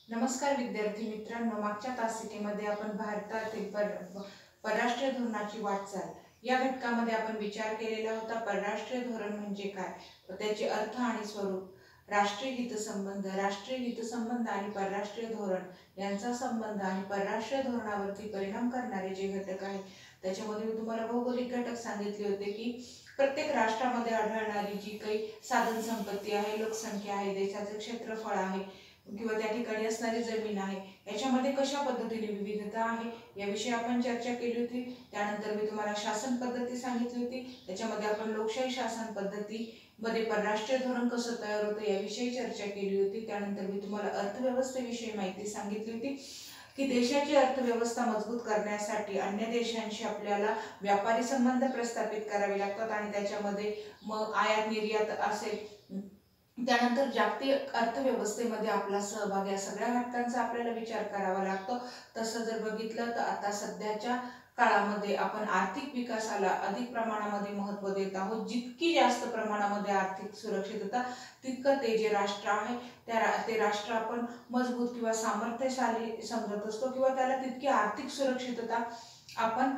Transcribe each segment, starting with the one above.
नमस्कार विद्यार्थी मित्रांनो, मागच्या तासिकेमध्ये आपण भारतातील परराष्ट्रीय धोरणाची वाटचाल या घटकामध्ये आपण विचार केलेला होता। परराष्ट्रीय धोरण म्हणजे काय, त्याचे अर्थ आणि स्वरूप, राष्ट्रीय हितसंबंध आणि परराष्ट्रीय धोरण यांचा संबंध आणि परराष्ट्रीय धोरणावरती परिणाम करणारे जे घटक आहेत त्याच्यामध्ये मी तुम्हाला भौगोलिक घटक सांगितले होते की प्रत्येक राष्ट्रामध्ये आढळणारी जी काही साधन संपत्ती आहे, लोकसंख्या आहे, देशाचे क्षेत्रफळ आहे किंवा त्या ठिकाणी असणारी जमीन आहे, याच्यामध्ये कशा पद्धतीने विविधता आहे याविषयी आपण चर्चा केली होती। त्यानंतर मी तुम्हाला शासन पद्धती सांगितली होती, त्याच्यामध्ये आपण लोकशाही शासन पद्धतीमध्ये परराष्ट्रीय धोरण कसं तयार होतं याविषयी चर्चा केली होती। त्यानंतर मी तुम्हाला अर्थव्यवस्थेविषयी माहिती सांगितली होती की देशाची अर्थव्यवस्था मजबूत करण्यासाठी अन्य देशांशी आपल्याला व्यापारी संबंध प्रस्थापित करावे लागतात आणि त्याच्यामध्ये मग आयात निर्यात असेल, त्यानंतर जागतिक अर्थव्यवस्थेमध्ये आपला सहभाग या सगळ्या घटकांचा आपल्याला विचार करावा लागतो। तसं जर बघितलं तर आता सध्याच्या काळामध्ये आपण आर्थिक विकासाला अधिक प्रमाणामध्ये महत्त्व देत आहोत। जितकी जास्त प्रमाणामध्ये आर्थिक सुरक्षितता तितकं ते जे राष्ट्र आहे ते राष्ट्र आपण मजबूत किंवा सामर्थ्यशाली समजत असतो किंवा त्याला तितकी आर्थिक सुरक्षितता आपण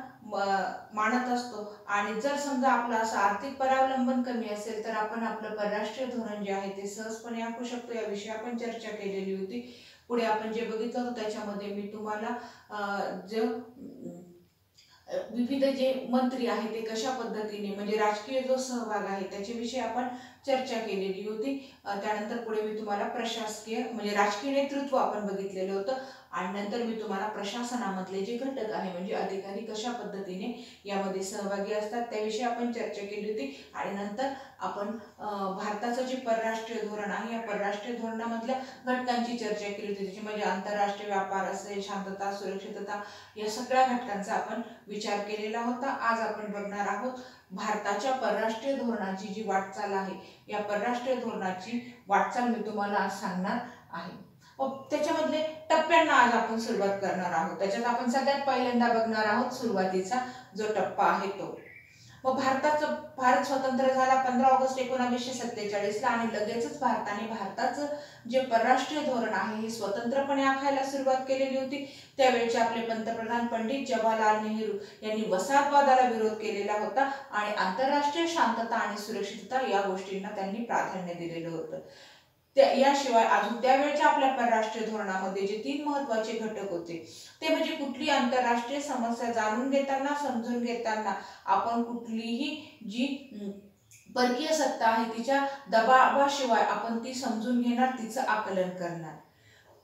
मानत असतो। आणि जर समजा आपलं असं आर्थिक परावलंबन कमी असेल तर आपण आपलं परराष्ट्रीय धोरण जे आहे ते सहजपणे आखू शकतो, याविषयी आपण चर्चा केलेली होती। पुढे आपण जे बघितलं होतं त्याच्यामध्ये मी तुम्हाला जे विविध जे मंत्री आहे ते कशा पद्धतीने म्हणजे राजकीय जो सहभाग आहे त्याच्याविषयी आपण चर्चा केलेली होती। त्यानंतर पुढे मी तुम्हाला प्रशासकीय म्हणजे राजकीय नेतृत्व आपण बघितलेलं होतं आणि नंतर मी तुम्हाला प्रशासनामधले जे घटक आहे म्हणजे अधिकारी कशा पद्धतीने यामध्ये सहभागी असतात त्याविषयी आपण चर्चा केली होती। आणि नंतर आपण भारताचं जे परराष्ट्रीय धोरण आहे या परराष्ट्रीय धोरणामधल्या घटकांची चर्चा केली होती, त्याची म्हणजे आंतरराष्ट्रीय व्यापार असेल, शांतता, सुरक्षितता या सगळ्या घटकांचा आपण विचार केलेला होता। आज आपण बघणार आहोत भारताच्या परराष्ट्रीय धोरणाची जी वाटचाल आहे, या परराष्ट्रीय धोरणाची वाटचाल मी तुम्हाला आज सांगणार आहे। त्याच्यामधले टप्प्यांना आज आपण सुरुवात करणार आहोत। त्याच्यात आपण सगळ्यात पहिल्यांदा बघणार आहोत सुरुवातीचा जो टप्पा आहे तो भारत स्वतंत्र झाला 15 ऑगस्ट 1947 ला आणि लगेचच भारताचं जे परराष्ट्रीय धोरण आहे हे स्वतंत्रपणे आखायला सुरुवात केलेली होती। त्यावेळेचे आपले पंतप्रधान पंडित जवाहरलाल नेहरू यांनी वसाहतवादाला विरोध केलेला होता आणि आंतरराष्ट्रीय शांतता आणि सुरक्षितता या गोष्टींना त्यांनी प्राधान्य दिलेलं होतं। याशिवाय अजून त्यावेळेच्या आपल्या परराष्ट्रीय धोरणामध्ये जे 3 महत्त्वाचे घटक होते ते म्हणजे कुठली आंतरराष्ट्रीय समस्या जाणून घेताना, समजून घेताना आपण कुठलीही जी परकीय सत्ता आहे तिच्या दबावाशिवाय आपण ती समजून घेणार, तिचं आकलन करणार।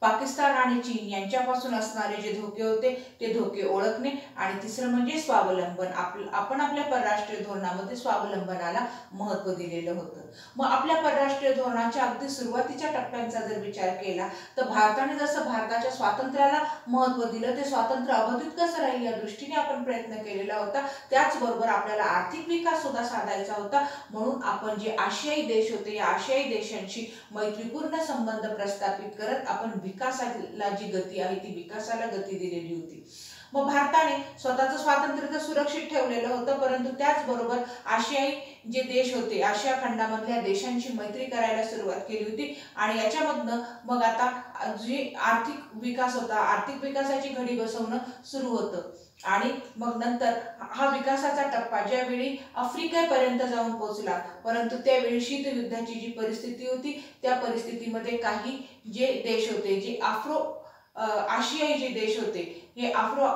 पाकिस्तान आणि चीन यांच्यापासून असणारे जे धोके होते ते धोके ओळखणे आणि तिसरं म्हणजे स्वावलंबन। आपण आपल्या परराष्ट्रीय धोरणामध्ये स्वावलंबनाला महत्त्व दिलेलं होतं। मग आपल्या परराष्ट्रीय धोरणाच्या अगदी सुरुवातीच्या टप्प्यांचा जर विचार केला तर भारताने जसं भारताच्या स्वातंत्र्याला महत्त्व दिलं, ते स्वातंत्र्य अबाधित कसं राहील या दृष्टीने आपण प्रयत्न केलेला होता। त्याचबरोबर आपल्याला आर्थिक विकास सुद्धा साधायचा होता, म्हणून आपण जे आशियाई देश होते या आशियाई देशांशी मैत्रीपूर्ण संबंध प्रस्थापित करत आपण विकासाला जी गती आहे ती विकासाला गती दिलेली होती। मग भारताने स्वतःचं स्वातंत्र्य तर सुरक्षित ठेवलेलं होतं, परंतु त्याचबरोबर आशियाई जे देश होते, आशिया खंडामधल्या देशांची मैत्री करायला सुरुवात केली होती आणि याच्यामधनं मग आता जी आर्थिक विकास होता, आर्थिक विकासाची घडी बसवणं सुरू होतं। आणि मग नंतर हा विकासाचा टप्पा ज्यावेळी आफ्रिकेपर्यंत जाऊन पोहोचला, परंतु त्यावेळी शीतयुद्धाची जी परिस्थिती होती त्या परिस्थितीमध्ये काही जे देश होते, जे आशियाई जे देश होते, हे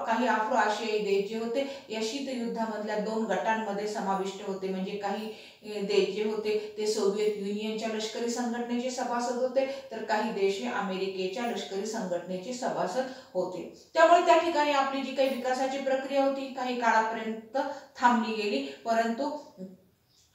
काही आफ्रो आशियाई देश जे होते या शीतयुद्धामधल्या 2 गटांमध्ये समाविष्ट होते। म्हणजे काही देश जे होते ते सोव्हिएत युनियनच्या लष्करी संघटनेचे सभासद होते, तर काही देश हे अमेरिकेच्या लष्करी संघटनेचे सभासद होते। त्यामुळे त्या ठिकाणी आपली जी काही विकासाची प्रक्रिया होती काही काळापर्यंत थांबली गेली, परंतु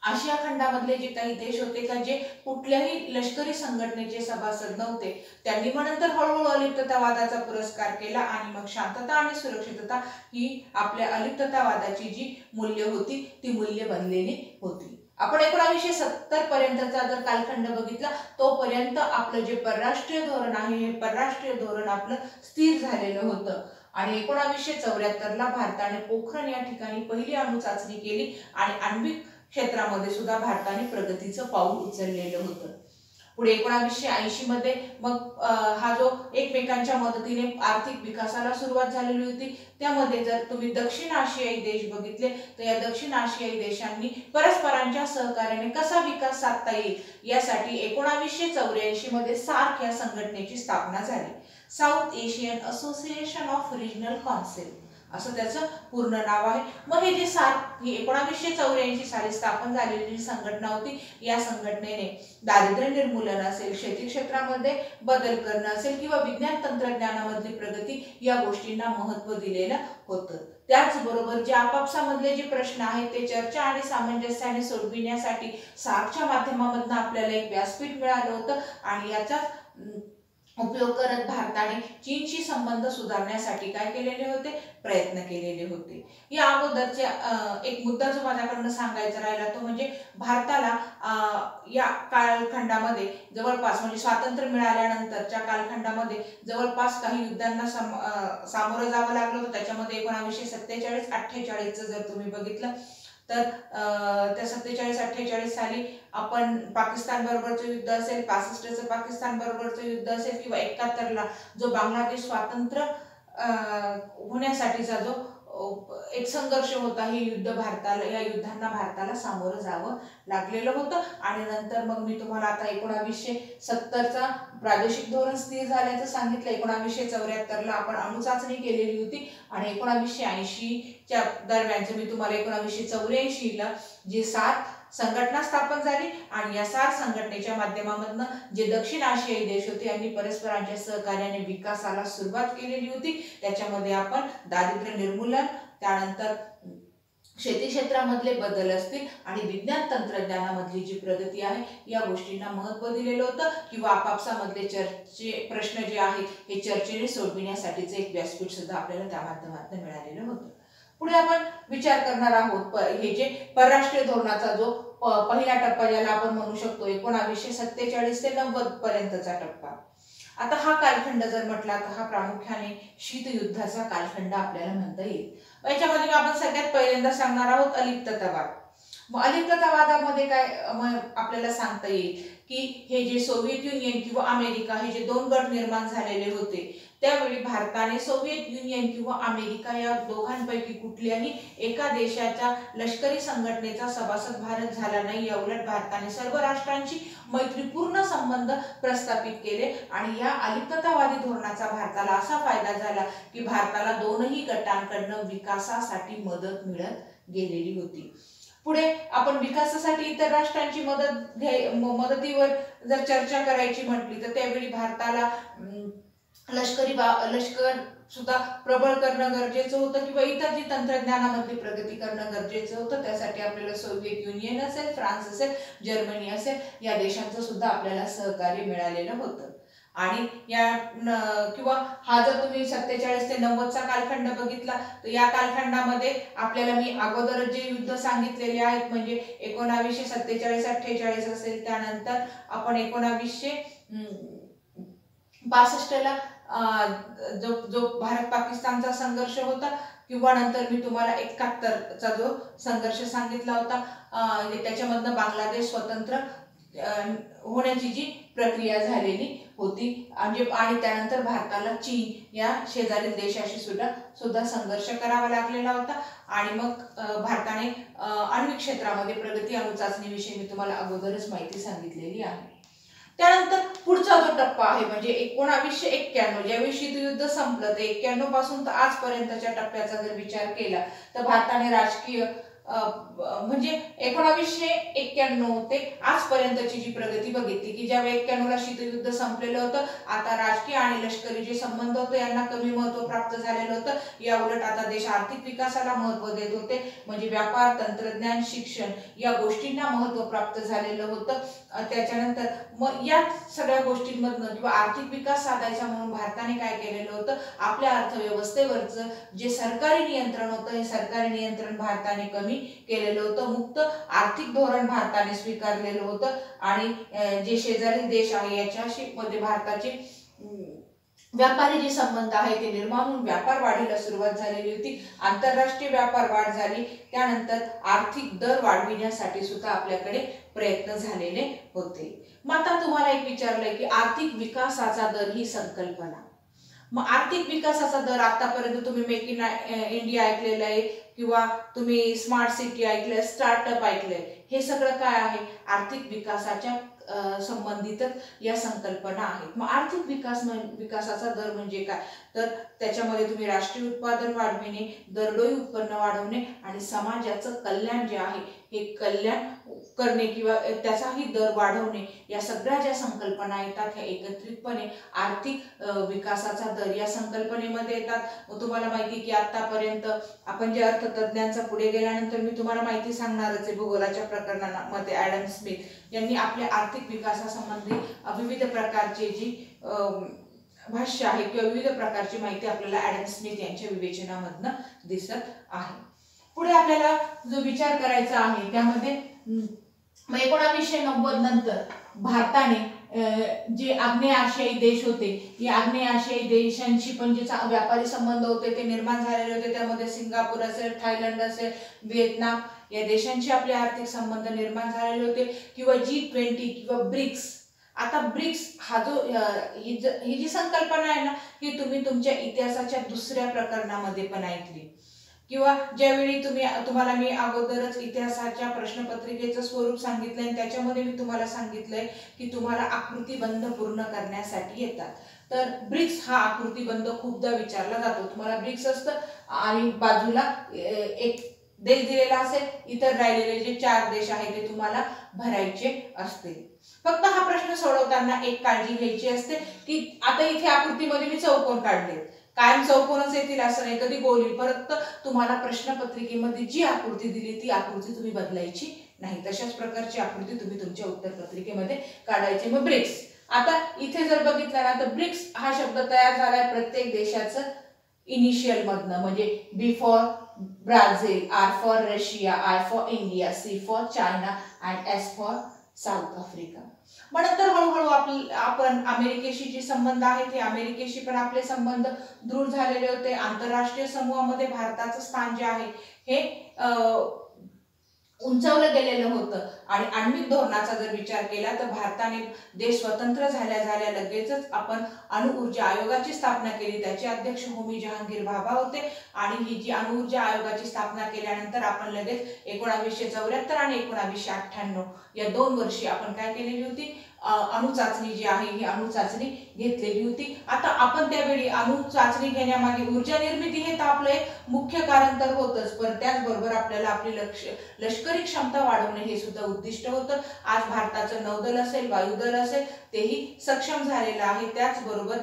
आशिया खंडामधले जे काही देश होते का जे कुठल्याही लष्करी संघटनेचे सभासद नव्हते, त्यांनी मग नंतर हळूहळू अलिप्ततावादाचा पुरस्कार केला आणि मग शांतता आणि सुरक्षितता ही आपल्या अलिप्ततावादाची जी मूल्य होती ती मूल्य बनलेली होती। आपण 1970 पर्यंतचा जर कालखंड बघितला तोपर्यंत आपलं जे परराष्ट्रीय धोरण आहे हे परराष्ट्रीय धोरण आपलं स्थिर झालेलं होतं आणि 1974 ला भारताने पोखरण या ठिकाणी पहिली अणु चाचणी केली आणि आण्विक क्षेत्रामध्ये सुद्धा भारताने प्रगतीचं पाऊल उचललेलं होतं। पुढे 1980 मध्ये मग हा जो एकमेकांच्या मदतीने आर्थिक विकासाला सुरुवात झालेली होती। त्यामध्ये जर तुम्ही दक्षिण आशियाई देश बघितले तर या दक्षिण आशियाई देशांनी परस्परांच्या सहकार्याने कसा विकास साधता येईल यासाठी 1984 मध्ये सार्क या संघटनेची स्थापना झाली, south Asian association of regional council असं त्याचं पूर्ण नाव आहे। मग हे जे सार्क ही 1984 साली स्थापन झालेली संघटना होती, या संघटनेने दारिद्र्य निर्मूलन असेल, शेती क्षेत्रामध्ये बदल करणं असेल किंवा विज्ञान तंत्रज्ञानामधली प्रगती या गोष्टींना महत्त्व दिलेलं होतं। त्याचबरोबर जे आपापसामधले जे प्रश्न आहेत ते चर्चा आणि सामंजस्याने सोडविण्यासाठी सार्कच्या माध्यमामधून आपल्याला एक व्यासपीठ मिळालं होतं आणि याचा उपयोग करत भारताने चीनशी संबंध सुधारण्यासाठी काय केलेले होते, प्रयत्न केलेले होते। या अगोदरचे एक मुद्दा जो माझ्याकडून सांगायचा राहिला तो म्हणजे भारताला या कालखंडामध्ये जवळपास म्हणजे स्वातंत्र्य मिळाल्यानंतरच्या कालखंडामध्ये जवळपास काही युद्धांना सामोरं जावं लागलं होतं। त्याच्यामध्ये 1947-48 जर तुम्ही बघितलं तर त्या 47-48 साली आपण पाकिस्तान बरोबरचं युद्ध असेल, 65चं पाकिस्तान बरोबरचं युद्ध असेल किंवा 71ला जो बांगलादेश स्वातंत्र्य होण्यासाठीचा जो एक संघर्ष होता, हे युद्ध या युद्धांना भारताला सामोरं जावं लागलेलं होतं। आणि नंतर मग मी तुम्हाला आता 1970चा प्रादेशिक धोरण स्थिर झाल्याचं सांगितलं। 1974ला आपण अणुचाचणी केलेली होती आणि 1980च्या दरम्यानचं मी तुम्हाला 1984ला जी सार्क संघटना स्थापन झाली आणि या सार्क संघटनेच्या माध्यमामधून जे दक्षिण आशियाई देश होते यांनी परस्परांच्या सहकार्याने विकासाला सुरुवात केलेली होती। त्याच्यामध्ये आपण दारिद्र्य निर्मूलन, त्यानंतर शेती क्षेत्रामधले बदल असतील आणि विज्ञान तंत्रज्ञानामधली जी प्रगती आहे या गोष्टींना महत्त्व दिलेलं होतं किंवा आपापसामधले प्रश्न जे आहेत हे चर्चेने सोडविण्यासाठीचं एक व्यासपीठ सुद्धा आपल्याला त्या माध्यमातून मिळालेलं होतं। पुढे आपण विचार करणार आहोत हे जे परराष्ट्रीय धोरणाचा जो पहिला टप्पा ज्याला आपण म्हणू शकतो 1947 ते 90 पर्यंतचा टप्पा। आता हा कालखंड जर म्हटला तर हा प्रामुख्याने शीतयुद्धाचा कालखंड आपल्याला म्हणता येईल। याच्यामध्ये आपण सगळ्यात पहिल्यांदा सांगणार आहोत अलिप्ततावाद। मग अलिप्ततावादामध्ये काय आपल्याला सांगता येईल की हे जे सोव्हिएत युनियन किंवा अमेरिका हे जे दोन गट निर्माण झालेले होते त्यावेळी भारताने सोव्हिएत युनियन किंवा अमेरिका या दोघांपैकी कुठल्याही एका देशाच्या लष्करी संघटनेचा सभासद भारत झाला नाही। या उलट भारताने सर्व राष्ट्रांशी मैत्रीपूर्ण संबंध प्रस्थापित केले आणि या अलिप्ततावादी धोरणाचा भारताला असा फायदा झाला की भारताला दोनही गटांकडून विकासासाठी मदत मिळत गेलेली होती। पुढे आपण विकासासाठी इतर राष्ट्रांची मदतीवर जर चर्चा करायची म्हटली तर त्यावेळी भारताला लष्कर सुद्धा प्रबळ करणं गरजेचं होतं किंवा इतर जी तंत्रज्ञानामधली प्रगती करणं गरजेचं होतं। त्यासाठी आपल्याला सोव्हिएत युनियन असेल, फ्रान्स असेल, जर्मनी असेल या देशांचं सुद्धा आपल्याला सहकार्य मिळालेलं होतं। आणि या किंवा हा जर तुम्ही 47 ते 90चा कालखंड बघितला तर या कालखंडामध्ये आपल्याला मी अगोदर जे युद्ध सांगितलेले आहेत म्हणजे 1947-48 असेल, त्यानंतर आपण 1962ला जो भारत पाकिस्तानचा संघर्ष होता किंवा नंतर मी तुम्हाला 71चा जो संघर्ष सांगितला होता त्याच्यामधनं बांगलादेश स्वतंत्र होण्याची जी प्रक्रिया झालेली होती आणि त्यानंतर भारताला चीन या शेजारील देशाशी सुद्धा संघर्ष करावा लागलेला होता आणि मग भारताने आण्विक क्षेत्रामध्ये प्रगती अणुचाचणीविषयी मी तुम्हाला अगोदरच माहिती सांगितलेली आहे। त्यानंतर पुढचा जो टप्पा आहे म्हणजे 1991 ज्यावेळी शीतयुद्ध संपलं ते 91 पासून तर आजपर्यंतच्या टप्प्याचा जर विचार केला तर भारताने राजकीय म्हणजे 1991 ते आजपर्यंतची जी प्रगती बघितली की ज्यावेळी 91ला शीतयुद्ध संपलेलं होतं आता राजकीय आणि लष्करी जे संबंध होते यांना कमी महत्त्व प्राप्त झालेलं होतं। या उलट आता देश आर्थिक विकासाला महत्त्व देत होते म्हणजे व्यापार, तंत्रज्ञान, शिक्षण या गोष्टींना महत्त्व प्राप्त झालेलं होतं। त्याच्यानंतर मग या सगळ्या गोष्टींमधनं किंवा आर्थिक विकास साधायचा म्हणून भारताने काय केलेलं होतं आपल्या अर्थव्यवस्थेवरचं जे सरकारी नियंत्रण होतं हे सरकारी नियंत्रण भारताने कमी केलेलं होतं। मुक्त आर्थिक धोरण भारताने स्वीकारलेलं होतं आणि जे शेजारी देश आहे याच्याशी मध्ये भारताचे व्यापारी जे संबंध आहे ते निर्माण होऊन व्यापार वाढीला सुरुवात झालेली होती। आंतरराष्ट्रीय व्यापार वाढ झाली, त्यानंतर आर्थिक दर वाढविण्यासाठी सुद्धा आपल्याकडे प्रयत्न झालेले होते। मग आता तुम्हाला एक विचारलंय की आर्थिक विकासाचा दर ही संकल्पना मग आर्थिक विकासाचा दर आतापर्यंत तुम्ही मेक इन इंडिया ऐकलेलं आहे किंवा तुम्ही स्मार्ट सिटी ऐकलंय, स्टार्टअप ऐकलंय, हे सगळं काय आहे? आर्थिक विकासाच्या संबंधितच या संकल्पना आहेत. मग आर्थिक विकासाचा दर म्हणजे काय? तर त्याच्यामध्ये तुम्ही राष्ट्रीय उत्पादन वाढविणे, दरडोई उत्पन्न वाढवणे आणि समाजाचं कल्याण जे आहे हे कल्याण करणे किंवा त्याचाही दर वाढवणे, या सगळ्या ज्या संकल्पना येतात ह्या एकत्रितपणे आर्थिक विकासाचा दर या संकल्पनेमध्ये येतात. मग तुम्हाला माहिती की आतापर्यंत आपण जे अर्थतज्ञांचा पुढे गेल्यानंतर मी तुम्हाला माहिती सांगणारच आहे, भूगोलाच्या प्रकरणामध्ये ॲडम स्मिथ यांनी आपल्या आर्थिक विकासासंबंधी विविध प्रकारचे जी भाष्य आहे किंवा विविध प्रकारची माहिती आपल्याला ॲडम स्मिथ यांच्या विवेचनामधनं दिसत आहे. पुढे आपल्याला जो विचार करायचा आहे त्यामध्ये 1990 नंतर भारताने जे आग्नेय आशियाई देश होते, या आग्नेय आशियाई देशांशी पण जे व्यापारी संबंध होते ते निर्माण झालेले होते. त्यामध्ये सिंगापूर असेल, थायलंड असेल, व्हिएतनाम या देशांशी आपले आर्थिक संबंध निर्माण झालेले होते. किंवा G20 किंवा ब्रिक्स. आता ब्रिक्स हा जो ही जी संकल्पना आहे ना, ही तुम्ही तुमच्या इतिहासाच्या दुसऱ्या प्रकरणामध्ये पण ऐकली. किंवा ज्यावेळी तुम्हाला मी अगोदरच इतिहासाच्या प्रश्नपत्रिकेचं स्वरूप सांगितलंय आणि त्याच्यामध्ये मी तुम्हाला सांगितलंय की तुम्हाला आकृतिबंध पूर्ण करण्यासाठी येतात. तर ब्रिक्स हा आकृतिबंध खूपदा विचारला जातो. तुम्हाला ब्रिक्स असतं आणि बाजूला एक देश दिलेला असेल, इतर राहिलेले जे 4 देश आहेत ते तुम्हाला भरायचे असतील. फक्त हा प्रश्न सोडवताना एक काळजी घ्यायची असते की आता इथे आकृतीमध्ये मी चौकोन काढले, कायम चौकोनच येतील असं नाही, कधी गोल येईल. परत तुम्हाला प्रश्नपत्रिकेमध्ये जी आकृती दिली ती आकृती तुम्ही बदलायची नाही. तशाच प्रकारची आकृती तुम्ही तुमच्या उत्तरपत्रिकेमध्ये काढायची. मग ब्रिक्स, आता इथे जर बघितलं ना तर ब्रिक्स हा शब्द तयार झालाय प्रत्येक देशाचं इनिशियल मधनं, म्हणजे B for Brazil, R for Russia, I for India, C for China and S for south Africa. मग नंतर हळूहळू आपण अमेरिकेशी जे संबंध आहेत ते अमेरिकेशी पण आपले संबंध दृढ झालेले होते. आंतरराष्ट्रीय समूहामध्ये भारताचं स्थान जे आहे हे उंचावलं गेलेलं होतं. आणि आण्विक धोरणाचा जर विचार केला तर भारताने देश स्वतंत्र झाल्या लगेचच आपण अणुऊर्जा आयोगाची स्थापना केली. त्याचे अध्यक्ष होमी जहांगीर भाभा होते. आणि ही जी अणुऊर्जा आयोगाची स्थापना केल्यानंतर आपण लगेच 1974 आणि 1998 या 2 वर्षी आपण काय केलेली होती, अणुचाचणी जी आहे ही अणुचाचणी घेतलेली होती. आता आपण त्यावेळी अणुचाचणी घेण्यामागे ऊर्जा निर्मिती हे तर आपलं एक मुख्य कारण तर होतच, पण त्याचबरोबर आपल्याला आपली लष्करी क्षमता वाढवणे हे सुद्धा उद्दिष्ट होतं. आज भारताचं नौदल असेल, वायुदल असेल तेही सक्षम झालेलं आहे. त्याचबरोबर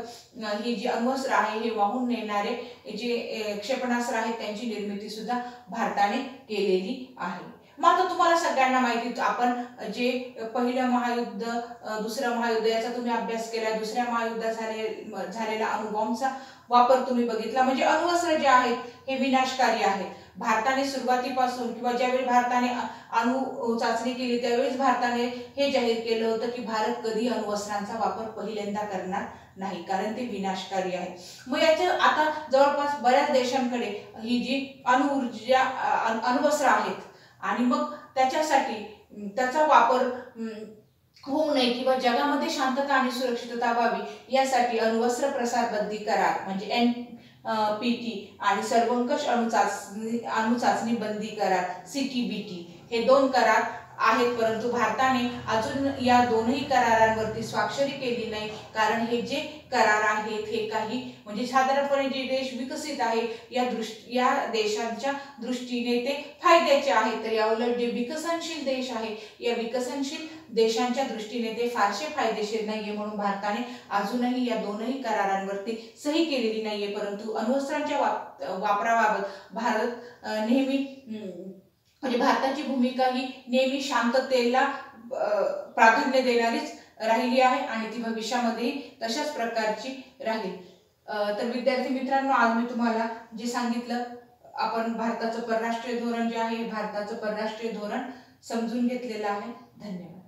ही जी अण्वस्त्र आहे हे वाहून नेणारे जे क्षेपणास्त्र आहेत त्यांची निर्मिती सुद्धा भारताने केलेली आहे. मग आता तुम्हाला सगळ्यांना माहिती, आपण जे पहिलं महायुद्ध, दुसरं महायुद्ध याचा तुम्ही अभ्यास केला, दुसऱ्या महायुद्धात झालेला अणुबॉम्बचा वापर तुम्ही बघितला. म्हणजे अण्वस्त्र जे आहेत हे विनाशकारी आहेत. भारताने सुरुवातीपासून किंवा ज्यावेळी भारताने अणु चाचणी केली त्यावेळेस भारताने हे जाहीर केलं होतं की भारत कधी अण्वस्त्रांचा वापर पहिल्यांदा करणार नाही, कारण ते विनाशकारी आहे. मग याच्या आता जवळपास बऱ्याच देशांकडे ही जी अणुऊर्जा अण्वस्त्र आहेत आणि मग त्याच्यासाठी त्याचा वापर होऊ नये किंवा जगामध्ये शांतता आणि सुरक्षितता व्हावी यासाठी अण्वस्त्र प्रसार बंदी करार म्हणजे NPT आणि सर्वंकष अणुचाचणी बंदी करार CTBT हे 2 करार आहेत. परंतु भारताने अजून या दोनही करारांवरती स्वाक्षरी केली नाही, कारण हे जे करार आहेत हे काही म्हणजे साधारणपणे जे देश विकसित आहे या देशांच्या दृष्टीने ते फायद्याचे आहेत. तर याउलट जे विकसनशील देश आहे या विकसनशील देशांच्या दृष्टीने ते फारसे फायदेशीर नाहीये. म्हणून भारताने अजूनही या दोनही करारांवरती सही केलेली नाहीये. परंतु अण्वस्त्रांच्या वापराबाबत भारत नेहमी म्हणजे भारताची भूमिका ही नेहमी शांततेला प्राधान्य देणारीच राहिली आहे आणि ती भविष्यामध्ये तशाच प्रकारची राहील. तर विद्यार्थी मित्रांनो, आज मी तुम्हाला जे सांगितलं, आपण भारताचं परराष्ट्रीय धोरण जे आहे भारताचं परराष्ट्रीय धोरण समजून घेतलेलं आहे. धन्यवाद.